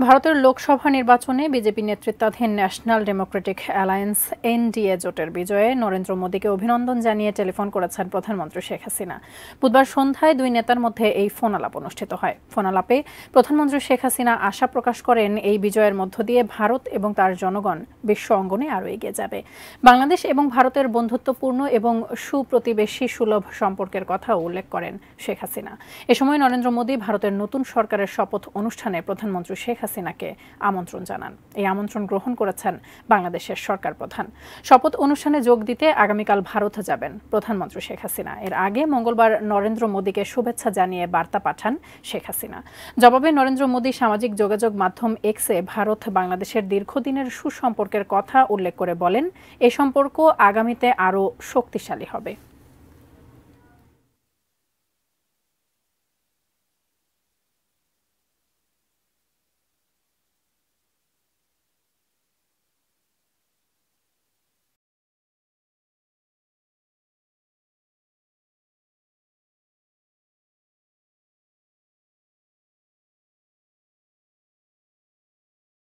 ভারতের লোকসভা নির্বাচনে বিজেপি নেতৃত্বাধীন ন্যাশনাল ডেমোক্রেটিক অ্যালায়েন্স এনডিএ জোটের বিজয়ে নরেন্দ্র মোদীকে অভিনন্দন জানিয়ে টেলিফোন করেছেন প্রধানমন্ত্রী শেখ হাসিনা। বুধবার সন্ধ্যায় দুই নেতার মধ্যে এই ফোন আলাপ অনুষ্ঠিত হয়। ফোন আলাপে প্রধানমন্ত্রী শেখ হাসিনা আশা প্রকাশ করেন এই বিজয়ের মধ্য দিয়ে ভারত এবং তার জনগণ বিশ্ব অঙ্গনে আরও এগিয়ে যাবে। বাংলাদেশ এবং ভারতের বন্ধুত্বপূর্ণ এবং সুপ্রতিবেশী সুলভ সম্পর্কের কথাও উল্লেখ করেন শেখ হাসিনা। এ সময় নরেন্দ্র মোদী ভারতের নতুন সরকারের শপথ অনুষ্ঠানে প্রধানমন্ত্রী শেখ হাসিনাকে আমন্ত্রণ জানান। এই আমন্ত্রণ গ্রহণ করেছেন বাংলাদেশের সরকার প্রধান। শপথ অনুষ্ঠানে যোগ দিতে আগামীকাল ভারত যাবেন প্রধানমন্ত্রী শেখ হাসিনা। এর আগে মঙ্গলবার নরেন্দ্র মোদীকে শুভেচ্ছা জানিয়ে বার্তা পাঠান শেখ হাসিনা। জবাবে নরেন্দ্র মোদী সামাজিক যোগাযোগ মাধ্যম এক্সে ভারত বাংলাদেশের দীর্ঘদিনের সুসম্পর্কের কথা উল্লেখ করে বলেন, এই সম্পর্ক আগামীতে আরও শক্তিশালী হবে।